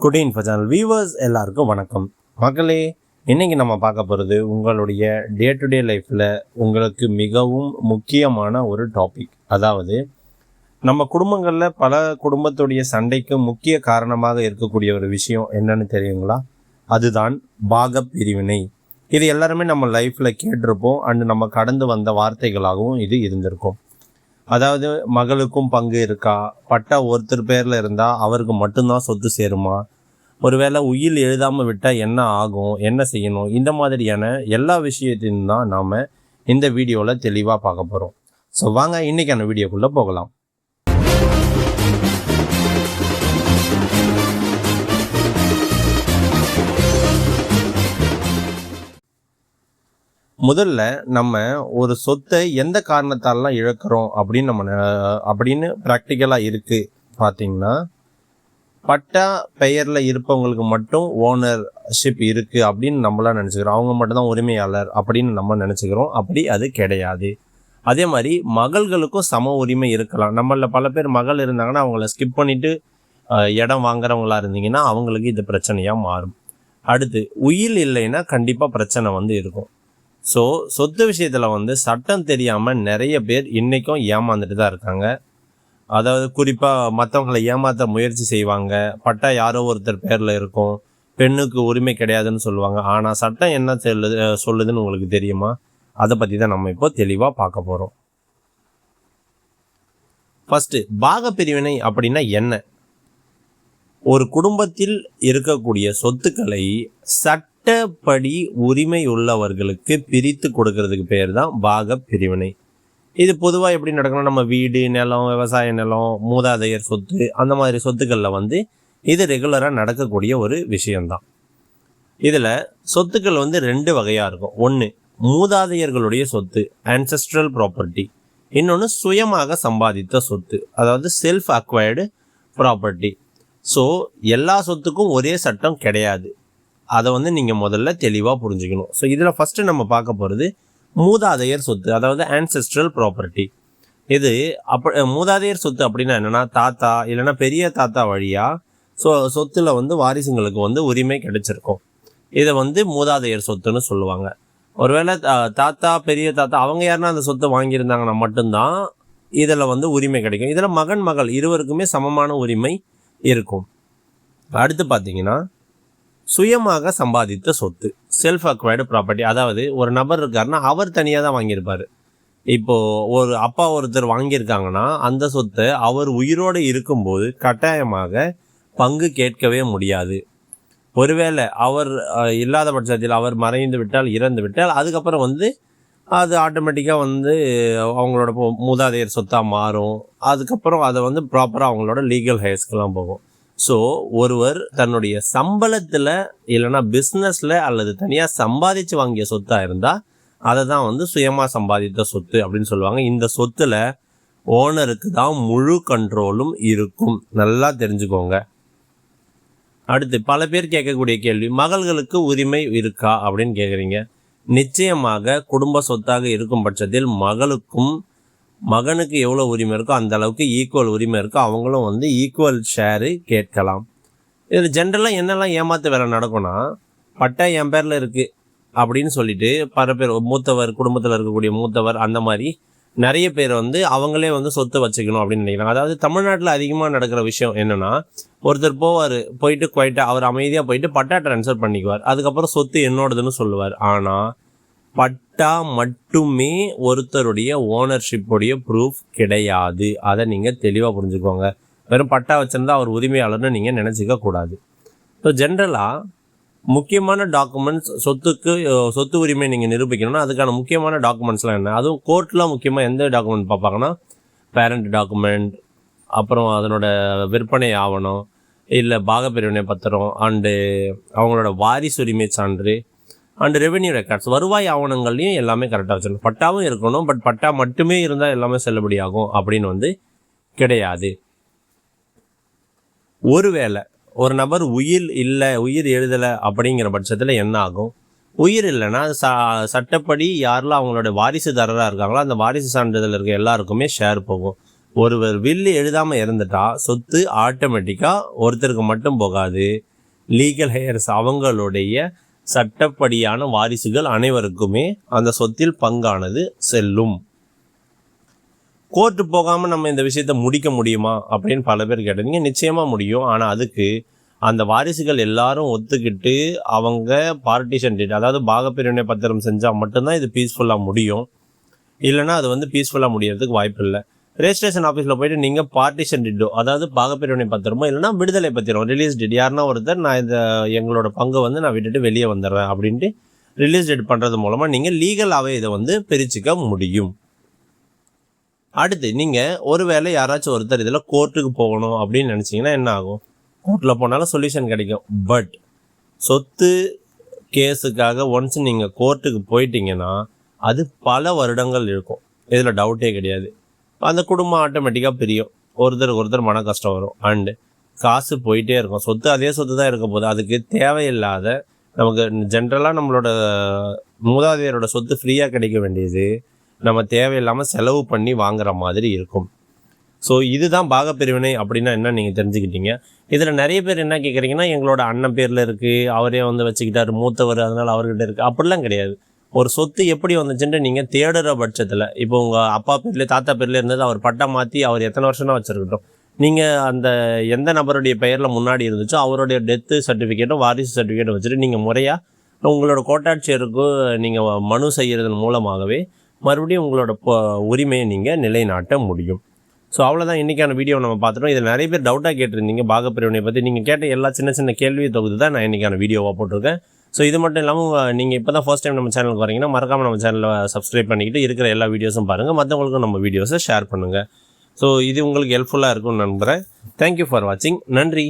Good info channel viewers எல்லாருக்கும் வணக்கம். மக்களே, இன்றைக்கி நம்ம பார்க்க போகிறது உங்களுடைய டே டு டே லைஃப்பில் உங்களுக்கு மிகவும் முக்கியமான ஒரு டாபிக். அதாவது நம்ம குடும்பங்களில் பல குடும்பத்துடைய சண்டைக்கு முக்கிய காரணமாக இருக்கக்கூடிய ஒரு விஷயம் என்னன்னு தெரியுங்களா? அதுதான் பாகப்பிரிவினை. இது எல்லாருமே நம்ம லைஃப்பில் கேட்டிருப்போம் அண்டு நம்ம கடந்து வந்த வார்த்தைகளாகவும் இது இருந்திருக்கும். அதாவது மகளுக்கும் பங்கு இருக்கா, பட்டா ஒருத்தர் பேரில் இருந்தால் அவருக்கு மட்டும்தான் சொத்து சேருமா, ஒருவேளை உயில் எழுதாமல் விட்டால் என்ன ஆகும், என்ன செய்யணும், இந்த மாதிரியான எல்லா விஷயத்தையும் தான் நாம் இந்த வீடியோவில் தெளிவாக பார்க்க போகிறோம். ஸோ வாங்க இன்றைக்கான வீடியோக்குள்ளே போகலாம். முதல்ல நம்ம ஒரு சொத்தை எந்த காரணத்தாலலாம் இழக்கிறோம் அப்படின்னு ப்ராக்டிக்கலாக இருக்குது பார்த்தீங்கன்னா, பட்டா பெயரில் இருப்பவங்களுக்கு மட்டும் ஓனர்ஷிப் இருக்குது அப்படின்னு நம்மளாம் நினச்சிக்கிறோம். அவங்க மட்டும்தான் உரிமையாளர் அப்படின்னு நம்ம நினச்சிக்கிறோம். அப்படி அது கிடையாது. அதே மாதிரி மகள்களுக்கும் சம உரிமை இருக்கலாம். நம்மளில் பல பேர் மகள் இருந்தாங்கன்னா அவங்கள ஸ்கிப் பண்ணிவிட்டு இடம் வாங்குறவங்களா இருந்தீங்கன்னா அவங்களுக்கு இது பிரச்சனையாக மாறும். அடுத்து உயில் இல்லைன்னா கண்டிப்பாக பிரச்சனை இருக்கும். ஸோ சொத்து விஷயத்தில் சட்டம் தெரியாமல் நிறைய பேர் இன்றைக்கும் ஏமாந்துட்டு தான் இருக்காங்க. அதாவது குறிப்பாக மற்றவங்களை ஏமாற்ற முயற்சி செய்வாங்க. பட்டா யாரோ ஒருத்தர் பேரில் இருக்கும், பெண்ணுக்கு உரிமை கிடையாதுன்னு சொல்லுவாங்க. ஆனால் சட்டம் என்ன சொல்லுதுன்னு உங்களுக்கு தெரியுமா? அதை பற்றி தான் நம்ம இப்போ தெளிவாக பார்க்க போகிறோம். ஃபஸ்ட்டு, பாகப்பிரிவினை அப்படின்னா என்ன? ஒரு குடும்பத்தில் இருக்கக்கூடிய சொத்துக்களை சட்டப்படி உரிமை உள்ளவர்களுக்கு பிரித்து கொடுக்கறதுக்கு பேர் தான் பாகப்பிரிவினை. இது பொதுவாக எப்படி நடக்கணும்? நம்ம வீடு, நிலம், விவசாய நிலம், மூதாதையர் சொத்து, அந்த மாதிரி சொத்துக்களில் இது ரெகுலராக நடக்கக்கூடிய ஒரு விஷயம்தான். இதில் சொத்துக்கள் 2 வகையாக இருக்கும். ஒன்று மூதாதையர்களுடைய சொத்து, ஆன்செஸ்ட்ரல் ப்ராப்பர்ட்டி. இன்னொன்று சுயமாக சம்பாதித்த சொத்து, அதாவது செல்ஃப் அக்வயர்டு ப்ராப்பர்ட்டி. ஸோ எல்லா சொத்துக்கும் ஒரே சட்டம் கிடையாது. அதை நீங்கள் முதல்ல தெளிவாக புரிஞ்சுக்கணும். ஸோ இதில் ஃபஸ்ட்டு நம்ம பார்க்க போகிறது மூதாதையர் சொத்து, அதாவது ஆன்செஸ்ட்ரல் ப்ராப்பர்ட்டி. இது மூதாதையர் சொத்து அப்படின்னா என்னென்னா, தாத்தா இல்லைன்னா பெரிய தாத்தா வழியாக சொத்தில் வாரிசுங்களுக்கு உரிமை கிடைச்சிருக்கும். இதை மூதாதையர் சொத்துன்னு சொல்லுவாங்க. ஒருவேளை தாத்தா பெரிய தாத்தா அவங்க யாருன்னா அந்த சொத்தை வாங்கியிருந்தாங்கன்னா மட்டும்தான் இதில் உரிமை கிடைக்கும். இதில் மகள் இருவருக்குமே சமமான உரிமை இருக்கும். அடுத்து பார்த்தீங்கன்னா சுயமாக சம்பாதித்த சொத்து, செல்ஃப் அக்வயர்டு ப்ராப்பர்ட்டி. அதாவது ஒரு நபர் இருக்காருன்னா அவர் தனியாக தான் வாங்கியிருப்பார். இப்போது ஒரு அப்பா ஒருத்தர் வாங்கியிருக்காங்கன்னா அந்த சொத்தை அவர் உயிரோடு இருக்கும்போது கட்டாயமாக பங்கு கேட்கவே முடியாது. ஒருவேளை அவர் இல்லாத பட்சத்தில், அவர் மறைந்து விட்டால், இறந்து விட்டால், அதுக்கப்புறம் அது ஆட்டோமேட்டிக்காக அவங்களோட மூதாதையர் சொத்தாக மாறும். அதுக்கப்புறம் அதை ப்ராப்பராக அவங்களோட லீகல் ஹையர்ஸ்க்கெல்லாம் போகும். ஸோ ஒருவர் தன்னுடைய சம்பளத்தில் இல்லைன்னா பிஸ்னஸில் அல்லது தனியாக சம்பாதிச்சு வாங்கிய சொத்தாக இருந்தால் அதை தான் சுயமாக சம்பாதித்த சொத்து அப்படின்னு சொல்லுவாங்க. இந்த சொத்தில் ஓனருக்கு தான் முழு கண்ட்ரோலும் இருக்கும். நல்லா தெரிஞ்சுக்கோங்க. அடுத்து பல பேர் கேட்கக்கூடிய கேள்வி, மகள்களுக்கு உரிமை இருக்கா அப்படின்னு கேட்குறீங்க. நிச்சயமாக குடும்ப சொத்தாக இருக்கும் பட்சத்தில் மகனுக்கு எவ்வளோ உரிமை இருக்கோ அந்த அளவுக்கு ஈக்குவல் உரிமை இருக்கோ, அவங்களும் ஈக்குவல் ஷேரு கேட்கலாம். இதில் ஜென்ரலாக என்னெல்லாம் ஏமாற்று வேலை நடக்கும்னா, பட்டா என் பேரில் இருக்குது அப்படின்னு சொல்லிட்டு பல பேர் மூத்தவர், குடும்பத்தில் இருக்கக்கூடிய மூத்தவர், அந்த மாதிரி நிறைய பேர் அவங்களே சொத்து வச்சுக்கணும் அப்படின்னு நினைக்கிறாங்க. அதாவது தமிழ்நாட்டில் அதிகமாக நடக்கிற விஷயம் என்னென்னா, ஒருத்தர் போயிட்டு குவைட்டாக அவர் அமைதியாக போயிட்டு பட்டா ட்ரான்ஸ்ஃபர் பண்ணிக்குவார். அதுக்கப்புறம் சொத்து என்னோடதுன்னு சொல்லுவார். ஆனால் பட்டா மட்டுமே ஒருத்தருடைய ஓனர்ஷிப்புடைய ப்ரூஃப் கிடையாது. அதை நீங்கள் தெளிவாக புரிஞ்சுக்கோங்க. வெறும் பட்டா வச்சுருந்தா அவர் உரிமையாளர்னு நீங்கள் நினச்சிக்க கூடாது. ஸோ ஜென்ரலாக முக்கியமான டாக்குமெண்ட்ஸ், சொத்து உரிமை நீங்கள் நிரூபிக்கணும்னா அதுக்கான முக்கியமான டாக்குமெண்ட்ஸ்லாம் என்ன? அதுவும் கோர்ட்டில் முக்கியமாக எந்த டாக்குமெண்ட் பார்ப்பாங்கன்னா, பேரண்ட் டாக்குமெண்ட், அப்புறம் அதனோட விற்பனை ஆவணம், இல்லை பாகப்பிரிவினை பத்திரம், அண்டு அவங்களோட வாரிசு உரிமை சான்று, அண்ட் ரெவென்யூ ரெக்கார்ட்ஸ், வருவாய் ஆவணங்கள்லையும் எல்லாமே கரெக்டாக வச்சிடணும். பட்டாவும் இருக்கணும். பட் பட்டா மட்டுமே இருந்தால் எல்லாமே செல்லுபடியாகும் அப்படின்னு கிடையாது. ஒருவேளை ஒரு நபர் உயிர் எழுதலை அப்படிங்கிற பட்சத்தில் என்ன ஆகும்? உயிர் இல்லைன்னா சட்டப்படி யாரெல்லாம் அவங்களோட வாரிசுதாரராக இருக்காங்களோ அந்த வாரிசு சான்றிதழ் இருக்க எல்லாருக்குமே ஷேர் போகும். ஒருவர் வில் எழுதாமல் இறந்துட்டா சொத்து ஆட்டோமேட்டிக்காக ஒருத்தருக்கு மட்டும் போகாது, லீகல் ஹையர்ஸ் அவங்களுடைய சட்டப்படியான வாரிசுகள் அனைவருக்குமே அந்த சொத்தில் பங்கானது செல்லும். கோர்ட்டு போகாமல் நம்ம இந்த விஷயத்த முடிக்க முடியுமா அப்படின்னு பல பேர் கேட்டீங்க. நிச்சயமாக முடியும். ஆனால் அதுக்கு அந்த வாரிசுகள் எல்லாரும் ஒத்துக்கிட்டு அவங்க பார்ட்டிஷன் டீட், அதாவது பாகப்பிரிவினை பத்திரம் செஞ்சால் மட்டும்தான் இது பீஸ்ஃபுல்லாக முடியும். இல்லைனா அது பீஸ்ஃபுல்லாக முடியறதுக்கு வாய்ப்பு இல்லை. ரெஜிஸ்ட்ரேஷன் ஆஃபீஸில் போயிட்டு நீங்கள் பார்ட்டிஷன் டிட்டோ, அதாவது பாகப்பிரிவினை பத்திரமோ இல்லைனா விடுதலை பத்திரம், ரிலீஸ் டேட், யாருன்னா ஒருத்தர் நான் இந்த எங்களோட பங்கை நான் விட்டுட்டு வெளியே வந்துடுறேன் அப்படின்ட்டு ரிலீஸ் டேட் பண்ணுறது மூலமாக நீங்கள் லீகலாகவே இதை பிரிச்சுக்க முடியும். அடுத்து நீங்கள் ஒருவேளை யாராச்சும் ஒருத்தர் இதில் கோர்ட்டுக்கு போகணும் அப்படின்னு நினச்சிங்கன்னா என்ன ஆகும்? கோர்ட்டில் போனாலும் சொல்யூஷன் கிடைக்கும். பட் சொத்து கேஸுக்காக ஒன்ஸ் நீங்கள் கோர்ட்டுக்கு போயிட்டீங்கன்னா அது பல வருடங்கள் இருக்கும். இதில் டவுட்டே கிடையாது. அந்த குடும்பம் ஆட்டோமேட்டிக்காக பிரியும். ஒருத்தருக்கு மன கஷ்டம் வரும். அண்டு காசு போயிட்டே இருக்கும். சொத்து அதே சொத்து தான் இருக்க போகுது. அதுக்கு தேவையில்லாத, நமக்கு ஜென்ரலாக நம்மளோட மூதாதையரோட சொத்து ஃப்ரீயாக கிடைக்க வேண்டியது நம்ம தேவையில்லாமல் செலவு பண்ணி வாங்குற மாதிரி இருக்கும். ஸோ இதுதான் பாகப்பிரிவினை அப்படின்னா என்ன நீங்கள் தெரிஞ்சுக்கிட்டீங்க. இதில் நிறைய பேர் என்ன கேட்குறீங்கன்னா, எங்களோட அண்ணன் பேரில் இருக்குது, அவரே வச்சுக்கிட்டாரு, மூத்தவர், அதனால் அவர்கிட்ட இருக்குது. அப்படிலாம் கிடையாது. ஒரு சொத்து எப்படி வந்துச்சுன்ட்டு நீங்கள் தேடுற பட்சத்தில், இப்போ உங்கள் அப்பா பேர்லேயே தாத்தா பேர்லேயே இருந்தது, அவர் பட்டா மாற்றி அவர் எத்தனை வருஷம் தான் வச்சுருக்கட்டும், நீங்கள் அந்த எந்த நபருடைய பெயரில் முன்னாடி இருந்துச்சோ அவருடைய டெத்து சர்டிஃபிகேட்டும் வாரிசு சர்டிஃபிகேட்டும் வச்சுட்டு நீங்கள் முறையாக உங்களோட கோட்டாட்சியருக்கு நீங்கள் மனு செய்கிறதன் மூலமாகவே மறுபடியும் உங்களோட உரிமையை நீங்கள் நிலைநாட்ட முடியும். ஸோ அவ்வளோதான் இன்றைக்கான வீடியோ நம்ம பார்த்துட்டோம். இதில் நிறைய பேர் டவுட்டாக கேட்டிருந்தீங்க பாகப்பிரிவினை பற்றி. நீங்கள் கேட்ட எல்லா சின்ன சின்ன கேள்வி தொகுதி தான் நான் இன்றைக்கான வீடியோவாக போட்டிருக்கேன். ஸோ இது மட்டும் இல்லாமல் நீங்கள் இப்போ தான் ஃபர்ஸ்ட் டைம் நம்ம சேனலுக்கு வரீங்கன்னா மறக்காமல் நம்ம சேனலை சப்ஸ்கிரைப் பண்ணிக்கிட்டு இருக்கிற எல்லா வீடியோஸும் பாருங்கள், மற்றவங்களுக்கும் நம்ம வீடியோஸை ஷேர் பண்ணுங்கள். ஸோ இது உங்களுக்கு ஹெல்ப்ஃபுல்லாக இருக்கும்னு நம்புகிறேன். தேங்க்யூ ஃபார் வாட்சிங். நன்றி.